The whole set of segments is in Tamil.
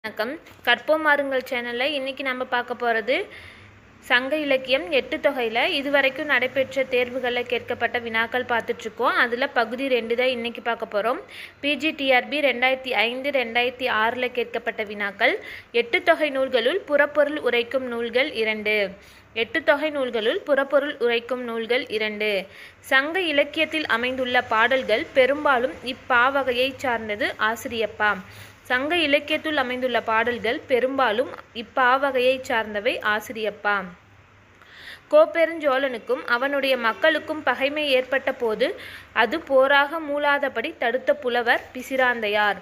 வணக்கம். கற்போம் மாறுங்கள் சேனலில் இன்றைக்கி நம்ம பார்க்க போகிறது சங்க இலக்கியம் 8 தொகையில் இதுவரைக்கும் நடைபெற்ற தேர்வுகளில் கேட்கப்பட்ட வினாக்கள் பார்த்துட்ருக்கோம். அதில் பகுதி 2 தான் இன்றைக்கி பார்க்க போகிறோம். PGTRB 2005 2006 கேட்கப்பட்ட வினாக்கள். 8 தொகை நூல்களுள் புறப்பொருள் உரைக்கும் நூல்கள் 2. 8 தொகை நூல்களுள் புறப்பொருள் உரைக்கும் நூல்கள் 2. சங்க இலக்கியத்தில் அமைந்துள்ள பாடல்கள் பெரும்பாலும் இப்பாவகையை சார்ந்தது. ஆசிரியப்பா. சங்க இலக்கியத்துள் அமைந்துள்ள பாடல்கள் பெரும்பாலும் இப்பாவகையை சார்ந்தவை. ஆசிரியப்பா. கோப்பெருஞ்சோழனுக்கும் அவனுடைய மக்களுக்கும் பகைமை ஏற்பட்ட போது அது போராக மூளாதபடி தடுத்த புலவர் பிசிராந்தையார்.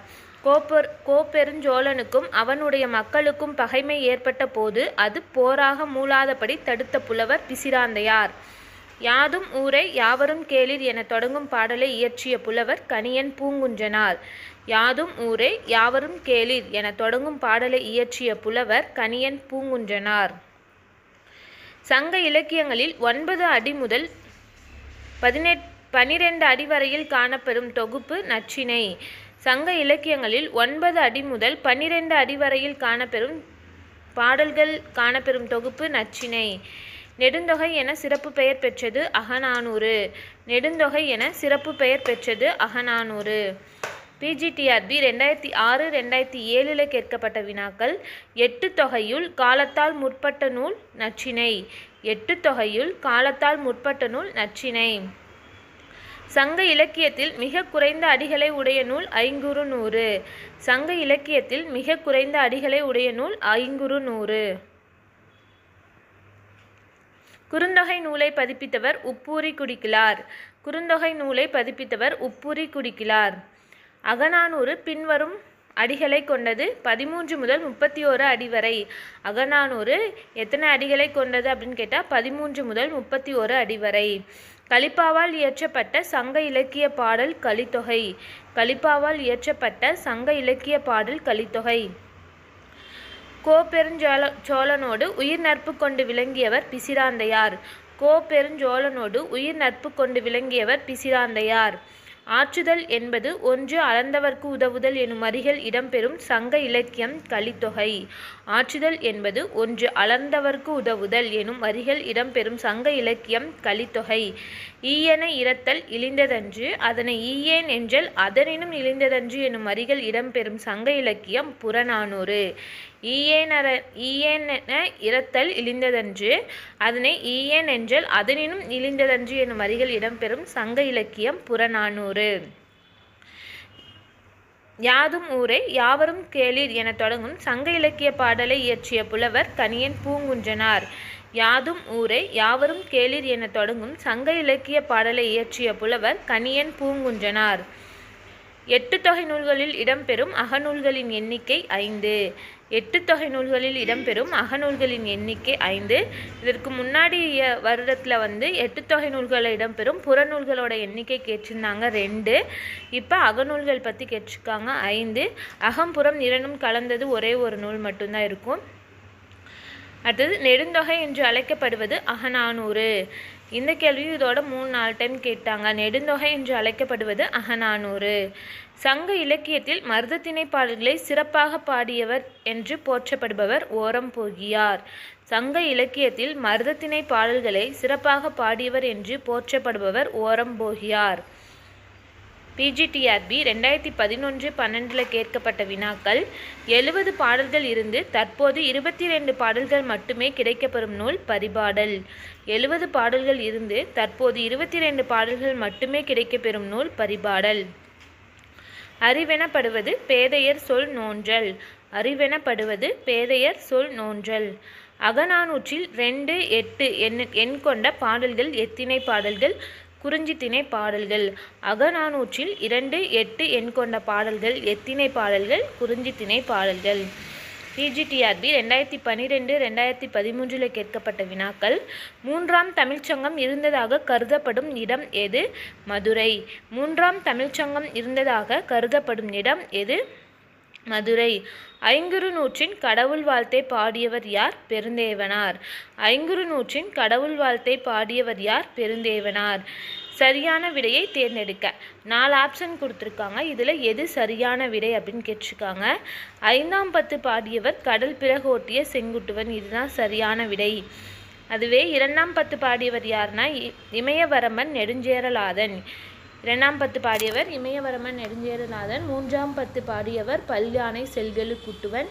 கோப்பெருஞ்சோழனுக்கும் அவனுடைய மக்களுக்கும் பகைமை ஏற்பட்ட போது அது போராக மூளாதபடி தடுத்த புலவர் பிசிராந்தையார். யாதும் ஊரை யாவரும் கேளிர் என தொடங்கும் பாடலை இயற்றிய புலவர் கணியன் பூங்குன்றனார். யாதும் ஊரே யாவரும் கேளிர் என தொடங்கும் பாடலை இயற்றிய புலவர் கணியன் பூங்குன்றனார். சங்க இலக்கியங்களில் 9 அடி முதல் 12 அடி வரையில் காணப்பெறும் தொகுப்பு நற்றிணை. சங்க இலக்கியங்களில் 9 அடி முதல் 12 அடி வரையில் காணப்பெறும் பாடல்கள் காணப்பெறும் தொகுப்பு நற்றிணை. நெடுந்தொகை என சிறப்பு பெயர் பெற்றது அகநானூறு. நெடுந்தொகை என சிறப்பு பெயர் பெற்றது அகநானூறு. PGTRB 2006 2007 கேட்கப்பட்ட வினாக்கள். 8 தொகையுள் காலத்தால் முற்பட்ட நூல் நற்றிணை. 8 தொகையுள் காலத்தால் முற்பட்ட நூல் நற்றிணை. சங்க இலக்கியத்தில் மிக குறைந்த அடிகளை உடைய நூல் ஐங்குறுநூறு. சங்க இலக்கியத்தில் மிக குறைந்த அடிகளை உடைய நூல் ஐங்குறுநூறு. குறுந்தொகை நூலை பதிப்பித்தவர் உப்பூரி குடிக்கிழார். குறுந்தொகை நூலை பதிப்பித்தவர் உப்பூரி குடிக்கிழார். அகநானூறு பின்வரும் அடிகளை கொண்டது. 13 முதல் 31 அடி வரை. அகநானூறு எத்தனை அடிகளை கொண்டது அப்படின்னு கேட்டால் 13 முதல் 31 அடி வரை. கலிப்பாவால் இயற்றப்பட்ட சங்க இலக்கிய பாடல் கலித்தொகை. கலிப்பாவால் இயற்றப்பட்ட சங்க இலக்கிய பாடல் கலித்தொகை. கோப்பெருஞ்சோழனோடு உயிர் நட்பு கொண்டு விளங்கியவர் பிசிராந்தையார். கோப்பெருஞ்சோழனோடு உயிர் நட்பு கொண்டு விளங்கியவர் பிசிராந்தையார். ஆற்றுதல் என்பது ஒன்று அளந்தவர்க்கு உதவுதல் எனும் வரிகள் இடம்பெறும் சங்க இலக்கியம் கலித்தொகை. ஆற்றுதல் என்பது ஒன்று அளந்தவர்க்கு உதவுதல் எனும் வரிகள் இடம்பெறும் சங்க இலக்கியம் கலித்தொகை. ஈயென இரத்தல் இழிந்ததன்று அதனை ஈயேன் என்றல் அதனினும் இழிந்ததன்று எனும் வரிகள் இடம்பெறும் சங்க இலக்கியம் புறநானூறு. ஈயேன இரத்தல் இழிந்ததன்று அதனை ஈயேன் என்றல் அதனினும் இழிந்ததன்று எனும் வரிகள் இடம்பெறும் சங்க இலக்கியம் புறநானூறு. யாதும் ஊரே யாவரும் கேளிர் என தொடங்கும் சங்க இலக்கிய பாடலை இயற்றிய புலவர் கணியன் பூங்குன்றனார். யாதும் ஊரே யாவரும் கேளிர் என தொடங்கும் சங்க இலக்கிய பாடலை இயற்றிய புலவர் கணியன் பூங்குன்றனார். 8 தொகை நூல்களில் இடம்பெறும் அகநூல்களின் எண்ணிக்கை 5. 8 தொகை நூல்களில் இடம்பெறும் அகநூல்களின் எண்ணிக்கை 5. இதற்கு முன்னாடி வருடத்தில் 8 தொகை நூல்களில் இடம்பெறும் புறநூல்களோட எண்ணிக்கை கேட்டிருந்தாங்க 2. இப்போ அகநூல்கள் பற்றி கேட்டிருக்காங்க 5. அகம்புறம் இரண்டும் கலந்தது ஒரே ஒரு நூல் மட்டும்தான் இருக்கும். அடுத்தது நெடுந்தொகை என்று அழைக்கப்படுவது அகநானூறு. இந்த கேள்வியும் இதோட 3-4 டைம் கேட்டாங்க. நெடுந்தொகை என்று அழைக்கப்படுவது அகநானூறு. சங்க இலக்கியத்தில் மருதத்திணை பாடல்களை சிறப்பாக பாடியவர் என்று போற்றப்படுபவர் ஓரம்போகியார். சங்க இலக்கியத்தில் மருதத்திணை பாடல்களை சிறப்பாக பாடியவர் என்று போற்றப்படுபவர் ஓரம்போகியார். PGTRB 2011-12 கேட்கப்பட்ட வினாக்கள். 70 பாடல்கள் இருந்து தற்போது 22 பாடல்கள் மட்டுமே கிடைக்கப்பெறும் நூல் பரிபாடல். 70 பாடல்கள் இருந்து தற்போது 22 பாடல்கள் மட்டுமே கிடைக்கப்பெறும் நூல் பரிபாடல். அறிவெனப்படுவது பேதையர் சொல் நோன்றல். அறிவெனப்படுவது பேதையர் சொல் நோன்றல். அகநானூற்றில் 2, 8 எண் கொண்ட பாடல்கள் எத்திணை பாடல்கள்? குறிஞ்சித்திணை பாடல்கள். அகநானூற்றில் 2, 8 எண் கொண்ட பாடல்கள் எத்திணை பாடல்கள்? குறிஞ்சித்திணை பாடல்கள். PGTRB 2012 2013 கேட்கப்பட்ட வினாக்கள். 3ஆம் தமிழ்ச்சங்கம் இருந்ததாக கருதப்படும் இடம் எது? மதுரை. 3ஆம் தமிழ்ச்சங்கம் இருந்ததாக கருதப்படும் இடம் எது? மதுரை. ஐங்குறுநூற்றின் கடவுள் வாழ்த்தை பாடியவர் யார்? பெருந்தேவனார். ஐங்குறுநூற்றின் கடவுள் வாழ்த்தை பாடியவர் யார்? பெருந்தேவனார். சரியான விடையை தேர்ந்தெடுக்க. 4 ஆப்ஷன் கொடுத்துருக்காங்க. இதில் எது சரியான விடை அப்படின்னு கேட்டிருக்காங்க. 5ஆம் பத்து பாடியவர் கடல் பிறகோட்டிய செங்குட்டுவன், இதுதான் சரியான விடை. அதுவே 2ஆம் பத்து பாடியவர் யாருன்னா இமயவரம்பன் நெடுஞ்சேரலாதன். 2ஆம் பத்து பாடியவர் இமயவரம்பன் நெடுஞ்சேரலாதன். 3ஆம் பத்து பாடியவர் பல்யானை செல்கெழு குட்டுவன்.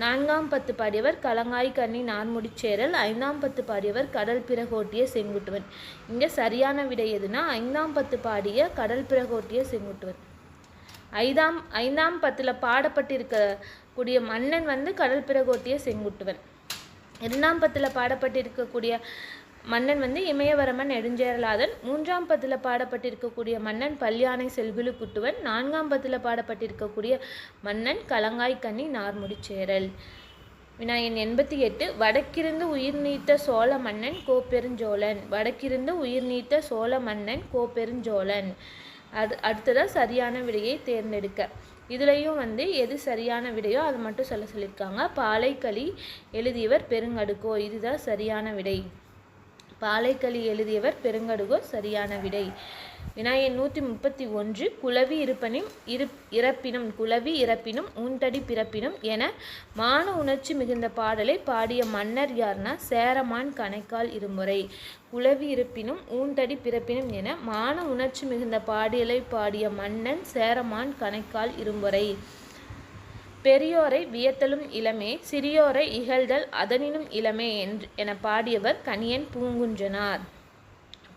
4ஆம் பத்து பாடியவர் கலங்காய் கண்ணி நார்முடிச்சேரல். 5ஆம் பத்து பாடியவர் கடல் பிறகோட்டிய செங்குட்டுவன். இங்கே சரியான விடை எதுனா 5ஆம் பத்து பாடிய கடல் பிறகோட்டிய செங்குட்டுவன். 5ஆம் பத்தில் பாடப்பட்டிருக்கக்கூடிய மன்னன் வந்து கடல் பிறகோட்டிய செங்குட்டுவன். 2ஆம் பத்தில் பாடப்பட்டிருக்கக்கூடிய மன்னன் வந்து இமயவரம்பன் நெடுஞ்சேரலாதன். 3ஆம் பத்தில் பாடப்பட்டிருக்கக்கூடிய மன்னன் பல்யானை செல்குழு குட்டுவன். 4ஆம் பத்தில் பாடப்பட்டிருக்கக்கூடிய மன்னன் கலங்காய் கண்ணி நார்முடிச்சேரல். வினா எண் 88. வடக்கிருந்து உயிர் நீத்த சோழ மன்னன் கோப்பெருஞ்சோழன். வடக்கிருந்து உயிர் நீத்த சோழ மன்னன் கோப்பெருஞ்சோழன். அடுத்ததாக சரியான விடையை தேர்ந்தெடுக்க. இதுலேயும் வந்து எது சரியான விடையோ அது மட்டும் சொல்லியிருக்காங்க. பாலைக்களி எழுதியவர் பெருங்கடுகோ, இதுதான் சரியான விடை. பாலைக்களி எழுதியவர் பெருங்கடுகோ சரியான விடை. வினா எண் 131. குளவி இறப்பினும் குளவி இறப்பினும் ஊன்தடி பிறப்பினும் என மான உணர்ச்சி மிகுந்த பாடலை பாடிய மன்னர் யார்னா சேரமான் கணைக்கால் இருமுறை. குளவி இருப்பினும் ஊன்தடி பிறப்பினும் என மான உணர்ச்சி மிகுந்த பாடலை பாடிய மன்னன் சேரமான் கணைக்கால் இருமுறை. பெரியோரை வியத்தலும் இளமே சிறியோரை இகழ்தல் அதனினும் இளமே என பாடியவர் கணியன் பூங்குன்றனார்.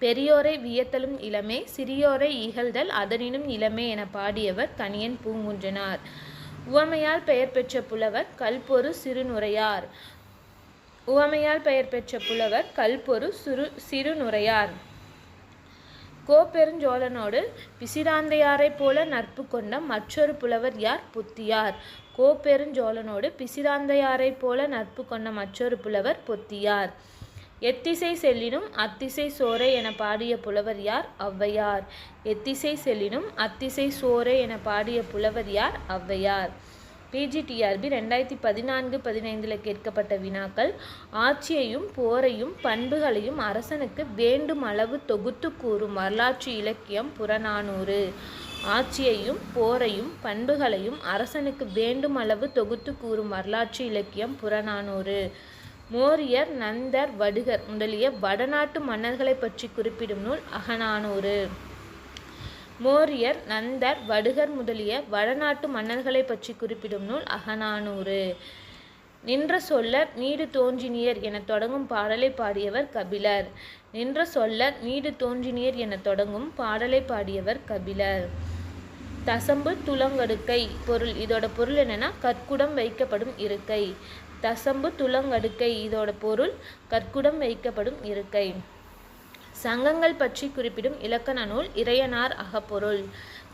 பெரியோரை வியத்தலும் இளமே சிறியோரை இகழ்தல் அதனினும் இளமே என பாடியவர் கணியன் பூங்குன்றனார். உவமையால் பெயர் பெற்ற புலவர் கல்பொரு சிறுநுரையார். உவமையால் பெயர் பெற்ற புலவர் கல்பொரு சிறுநுரையார். கோப்பெருஞ்சோழனோடு பிசிராந்தையாரைப் போல நட்பு கொண்ட மற்றொரு புலவர் யார்? பொத்தியார். கோப்பெருஞ்சோழனோடு பிசிராந்தையாரைப் போல நட்பு கொண்ட மற்றொரு புலவர் பொத்தியார். எத்திசை செல்லினும் அத்திசை சோரை என பாடிய புலவர் யார்? ஔவையார். எத்திசை செல்லினும் அத்திசை சோரை என பாடிய புலவர் யார்? ஔவையார். PGTRB 2014-15 கேட்கப்பட்ட வினாக்கள். ஆட்சியையும் போரையும் பண்புகளையும் அரசனுக்கு வேண்டும் அளவு தொகுத்து கூறும் வரலாற்று இலக்கியம் புறநானூறு. ஆட்சியையும் போரையும் பண்புகளையும் அரசனுக்கு வேண்டும் அளவு தொகுத்து கூறும் வரலாற்று இலக்கியம் புறநானூறு. மோரியர் நந்தர் வடுகர் முதலிய வடநாட்டு மன்னர்களை பற்றி குறிப்பிடும் நூல் அகநானூறு. மோரியர் நந்தர் வடுகர் முதலிய வடநாட்டு மன்னர்களை பற்றி குறிப்பிடும் நூல் அகநானூறு. நின்ற சொல்லர் நீடு தோன்றினியர் என தொடங்கும் பாடலை பாடியவர் கபிலர். நின்ற சொல்லர் நீடு தோன்றினியர் என தொடங்கும் பாடலை பாடியவர் கபிலர். தசம்பு துலங்கடுக்கை பொருள். இதோட பொருள் என்னன்னா கற்குடம் வைக்கப்படும் இருக்கை. தசம்பு துலங்கடுக்கை இதோட பொருள் கற்குடம் வைக்கப்படும் இருக்கை. சங்கங்கள் பற்றி குறிப்பிடும் இலக்கண நூல் இறையனார் அகப்பொருள்.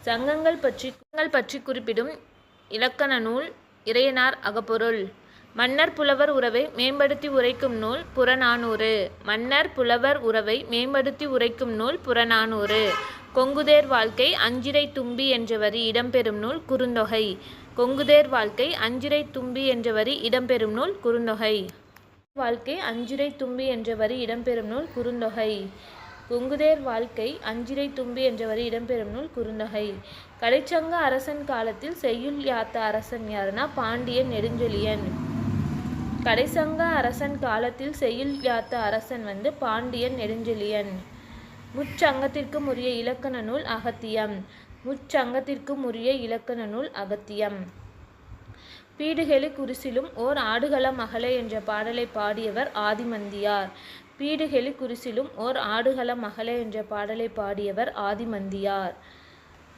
சங்கங்கள் பற்றி குறிப்பிடும் இலக்கண நூல் இறையனார் அகப்பொருள். மன்னர் புலவர் உறவை மேம்படுத்தி உரைக்கும் நூல் புறநானூறு. மன்னர் புலவர் உறவை மேம்படுத்தி உரைக்கும் நூல் புறநானூறு. கொங்குதேர் வாழ்க்கை அஞ்சிரை தும்பி என்ற வரி இடம்பெறும் நூல் குறுந்தொகை. கொங்குதேர் வாழ்க்கை அஞ்சிரை தும்பி என்ற வரி இடம்பெறும் நூல் குறுந்தொகை. வாழ்க்கை அஞ்சிரை தும்பி என்ற வரி இடம்பெறும் நூல் குறுந்தொகை. கொங்குதேர் வாழ்க்கை அஞ்சிரை தும்பி என்ற வரி இடம்பெறும் நூல் குறுந்தொகை. கடைச்சங்க அரசன் காலத்தில் செய்யுள் யாத்த அரசன் யாருன்னா பாண்டியன் நெடுஞ்செழியன். கடைச்சங்க அரசன் காலத்தில் செய்யுள் யாத்த அரசன் வந்து பாண்டியன் நெடுஞ்செழியன். முச்சங்கத்திற்கும் உரிய இலக்கண நூல் அகத்தியம். முச்சங்கத்திற்கும் உரிய இலக்கண நூல் அகத்தியம். பீடுகெழு குரிசிலும் ஓர் ஆடுகளம் அகலே என்ற பாடலை பாடியவர் ஆதிமந்தியார். பீடுகெழு குரிசிலும் ஓர் ஆடுகளம் அகலே என்ற பாடலை பாடியவர் ஆதிமந்தியார்.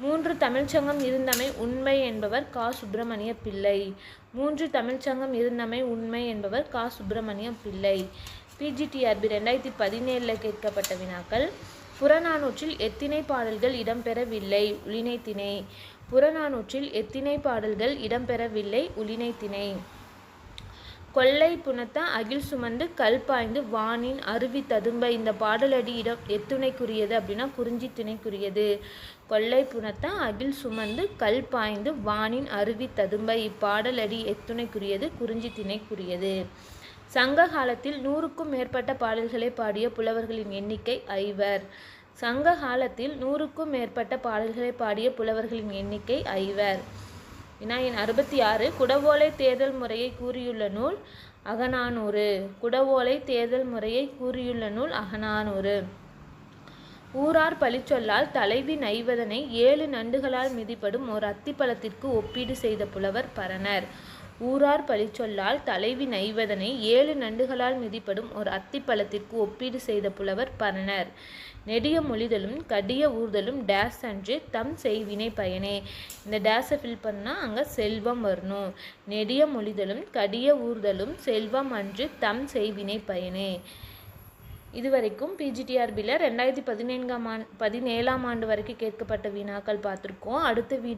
3 தமிழ்ச்சங்கம் இருந்தமை உண்மை என்பவர் கா. சுப்பிரமணிய பிள்ளை. 3 தமிழ்ச்சங்கம் இருந்தமை உண்மை என்பவர் கா. சுப்பிரமணிய பிள்ளை. PGTRB 2017 கேட்கப்பட்ட வினாக்கள். புறநானூற்றில் எத்தினை பாடல்கள் இடம்பெறவில்லை? உளினை திணை. புறநானூற்றில் எத்தினை பாடல்கள் இடம்பெறவில்லை? உளினை திணை. கொல்லை புனத்த அகில் சுமந்து கல் பாய்ந்து வானின் அருவி ததும்ப, இந்த பாடலடி எத்துணைக்குரியது அப்படின்னா குறிஞ்சி திணைக்குரியது. கொல்லை புனத்த அகில் சுமந்து கல் பாய்ந்து வானின் அருவி ததும்ப, இப்பாடலடி எத்துணைக்குரியது? குறிஞ்சி திணைக்குரியது. சங்க காலத்தில் 100க்கும் மேற்பட்ட பாடல்களை பாடிய புலவர்களின் எண்ணிக்கை 5. சங்க காலத்தில் 100க்கும் மேற்பட்ட பாடல்களை பாடிய புலவர்களின் எண்ணிக்கை 5. வினா எண் 66. குடவோலை தேர்தல் முறையை கூறியுள்ள நூல் அகநானூறு. குடவோலை தேர்தல் முறையை கூறியுள்ள நூல் அகநானூறு. ஊரார் பழிச்சொல்லால் தலைவி நைவதனை 7 நண்டுகளால் மிதிப்படும் ஓர் அத்திப்பழத்திற்கு ஒப்பீடு செய்த புலவர் பரணர். ஊரார் பழிச்சொல்லால் தலைவி நைவதனை 7 நண்டுகளால் மிதிப்படும் ஒரு அத்திப்பழத்திற்கு ஒப்பீடு செய்த புலவர் பரணர். நெடிய மொழிதலும் கடிய ஊர்தலும் டேஸ் அன்று தம் செய்வினை பயனே. இந்த டேஸை ஃபில் பண்ணால் அங்கே செல்வம் வரணும். நெடிய மொழிதலும் கடிய ஊர்தலும் செல்வம் அன்று தம் செய்வினை பயனே. இதுவரைக்கும் PGTRBயில் 2017ஆம் ஆண்டு வரைக்கும் கேட்கப்பட்ட வினாக்கள் பார்த்துருக்கோம். அடுத்த வீடியோ